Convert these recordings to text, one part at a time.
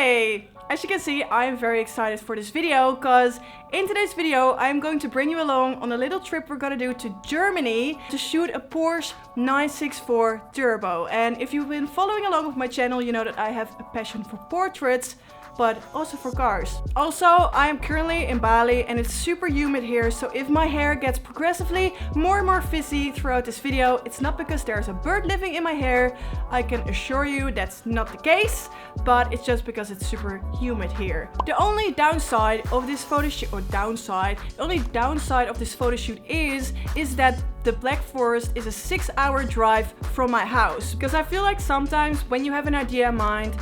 Hey! As you can see, I am very excited for this video because in today's video I'm going to bring you along on a little trip we're gonna do to Germany to shoot a Porsche 964 Turbo. And if you've been following along with my channel, you know that I have a passion for portraits, but also for cars. Also, I am currently in Bali and it's super humid here, so if my hair gets progressively more and more frizzy throughout this video, it's not because there's a bird living in my hair. I can assure you that's not the case, but it's just because it's super humid here. The only downside of this photo shoot, the only downside of this photo shoot is that the Black Forest is a 6-hour drive from my house. Because I feel like sometimes when you have an idea in mind,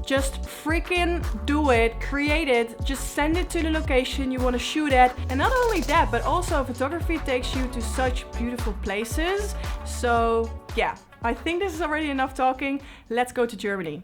just freaking do it, create it, just send it to the location you want to shoot at. And not only that, but also photography takes you to such beautiful places. So yeah, I think this is already enough talking. Let's go to Germany.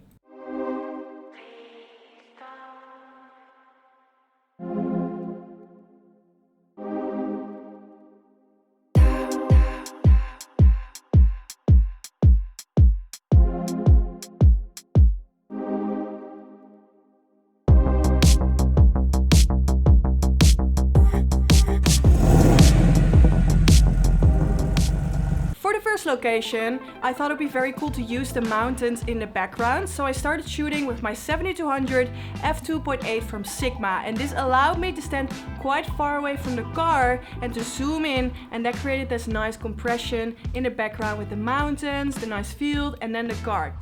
Location, I thought it'd be very cool to use the mountains in the background, so I started shooting with my 7200 f2.8 from Sigma, and this allowed me to stand quite far away from the car and to zoom in, and that created this nice compression in the background with the mountains, the nice field, and then the car.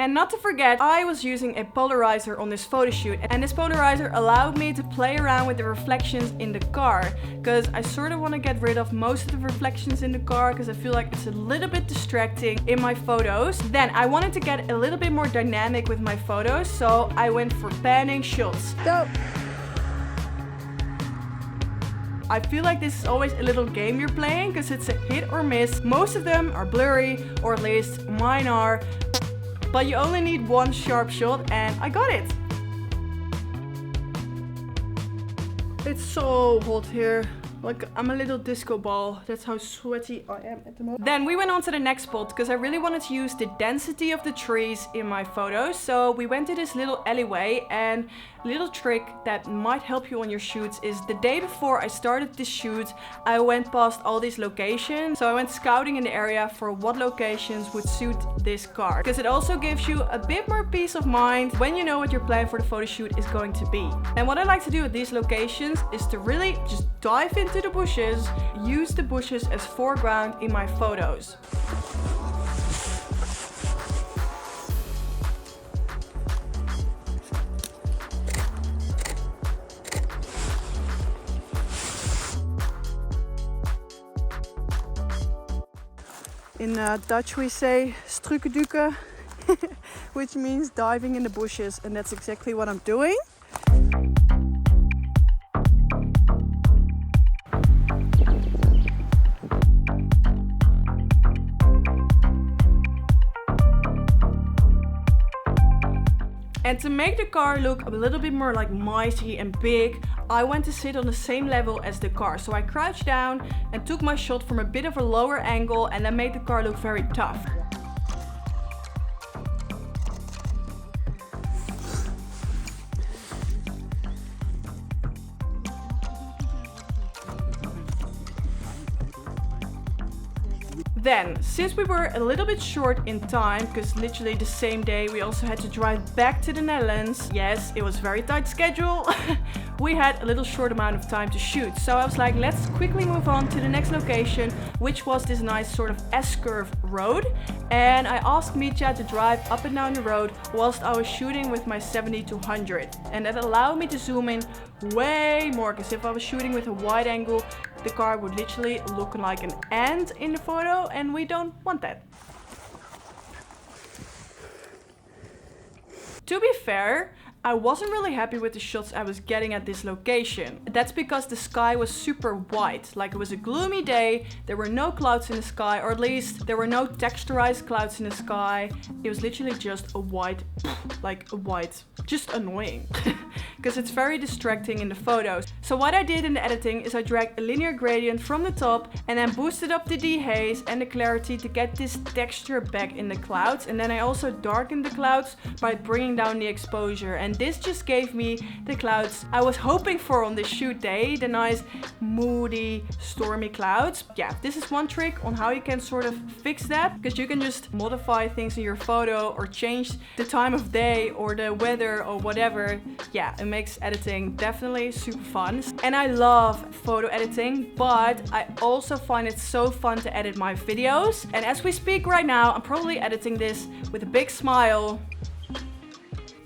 And not to forget, I was using a polarizer on this photo shoot, and this polarizer allowed me to play around with the reflections in the car, because I sort of want to get rid of most of the reflections in the car because I feel like it's a little bit distracting in my photos. Then I wanted to get a little bit more dynamic with my photos, so I went for panning shots. Go! I feel like this is always a little game you're playing because it's a hit or miss. Most of them are blurry, or at least mine are. But you only need one sharp shot, and I got it! It's so hot here. Like, I'm a little disco ball. That's how sweaty I am at the moment. Then we went on to the next spot because I really wanted to use the density of the trees in my photos. So we went to this little alleyway, and a little trick that might help you on your shoots is the day before I started this shoot, I went past all these locations. So I went scouting in the area for what locations would suit this car. Because it also gives you a bit more peace of mind when you know what your plan for the photo shoot is going to be. And what I like to do at these locations is to really just dive into the bushes, use the bushes as foreground in my photos. In Dutch we say struikenduiken, which means diving in the bushes, and that's exactly what I'm doing. And to make the car look a little bit more like mighty and big, I went to sit on the same level as the car. So I crouched down and took my shot from a bit of a lower angle, and that made the car look very tough. Then, since we were a little bit short in time, because literally the same day we also had to drive back to the Netherlands. Yes, it was a very tight schedule. We had a little short amount of time to shoot. So I was like, let's quickly move on to the next location, which was this nice sort of S-curve road. And I asked Mitja to drive up and down the road whilst I was shooting with my 7200. And that allowed me to zoom in way more, because if I was shooting with a wide angle, the car would literally look like an ant in the photo, and we don't want that. To be fair, I wasn't really happy with the shots I was getting at this location. That's because the sky was super white. Like, it was a gloomy day, there were no clouds in the sky, or at least there were no texturized clouds in the sky. It was literally just a white, just annoying. Because it's very distracting in the photos. So what I did in the editing is I dragged a linear gradient from the top and then boosted up the dehaze and the clarity to get this texture back in the clouds. And then I also darkened the clouds by bringing down the exposure. And this just gave me the clouds I was hoping for on this shoot day. The nice moody, stormy clouds. Yeah, this is one trick on how you can sort of fix that, because you can just modify things in your photo or change the time of day or the weather or whatever. Yeah, it makes editing definitely super fun. And I love photo editing, but I also find it so fun to edit my videos. And as we speak right now, I'm probably editing this with a big smile.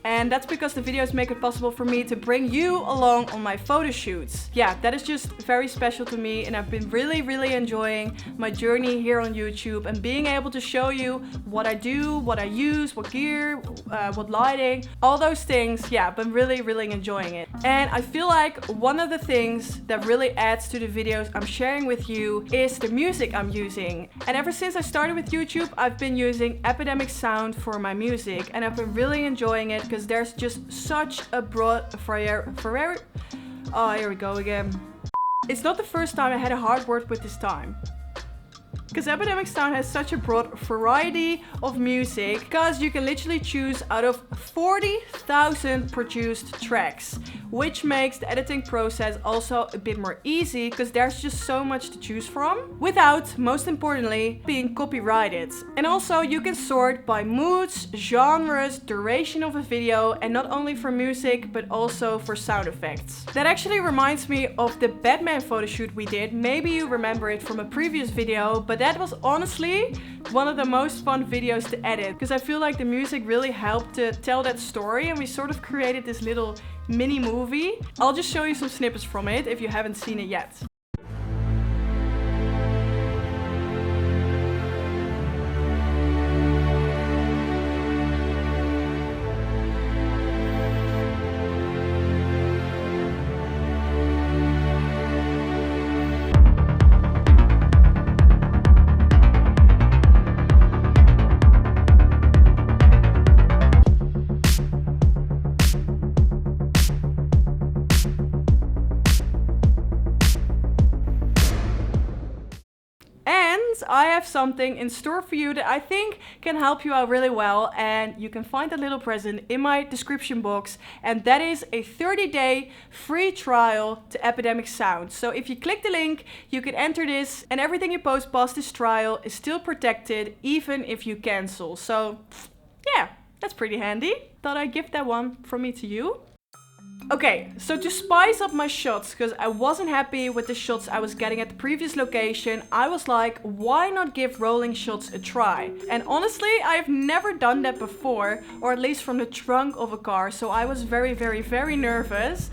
And that's because the videos make it possible for me to bring you along on my photo shoots. Yeah, that is just very special to me, and I've been really enjoying my journey here on YouTube and being able to show you what I do, what I use, what gear, what lighting, all those things. Yeah, I've been really enjoying it. And I feel like one of the things that really adds to the videos I'm sharing with you is the music I'm using. And ever since I started with YouTube, I've been using Epidemic Sound for my music, and I've been really enjoying it because there's just such a broad variety. Oh, here we go again. It's not the first time I had a hard word with this time. Because Epidemic Sound has such a broad variety of music, because you can literally choose out of 40,000 produced tracks, which makes the editing process also a bit more easy, because there's just so much to choose from, without, most importantly, being copyrighted. And also you can sort by moods, genres, duration of a video, and not only for music, but also for sound effects. That actually reminds me of the Batman photo shoot we did. Maybe you remember it from a previous video, but that was honestly one of the most fun videos to edit, because I feel like the music really helped to tell that story, and we sort of created this little mini movie. I'll just show you some snippets from it if you haven't seen it yet. I have something in store for you that I think can help you out really well, and you can find a little present in my description box, and that is a 30-day free trial to Epidemic Sound. So if you click the link, you can enter this, and everything you post past this trial is still protected even if you cancel. So yeah, that's pretty handy. Thought I'd give that one from me to you. Okay, so to spice up my shots, because I wasn't happy with the shots I was getting at the previous location, I was like, why not give rolling shots a try? And honestly, I've never done that before, or at least from the trunk of a car, so I was very nervous.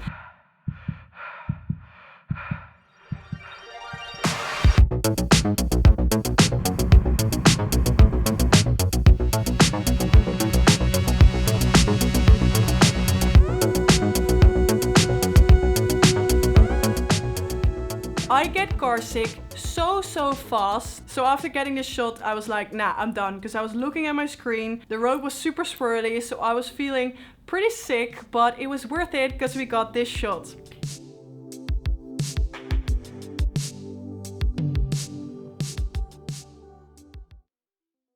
I get car sick so fast. So after getting this shot, I was like, nah, I'm done. Because I was looking at my screen, the road was super swirly, so I was feeling pretty sick, but it was worth it because we got this shot.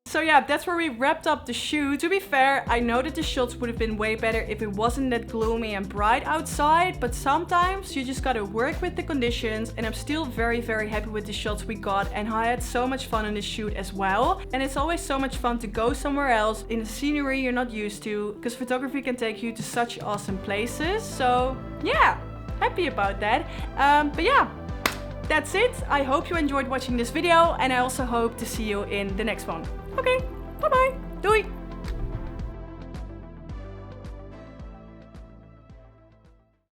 So yeah, that's where we wrapped up the shoot. To be fair, I know that the shots would have been way better if it wasn't that gloomy and bright outside, but sometimes you just gotta work with the conditions, and I'm still very happy with the shots we got, and I had so much fun on this shoot as well. And it's always so much fun to go somewhere else in a scenery you're not used to, because photography can take you to such awesome places. So yeah, happy about that. But yeah, that's it. I hope you enjoyed watching this video, and I also hope to see you in the next one. Okay, bye bye. Doei!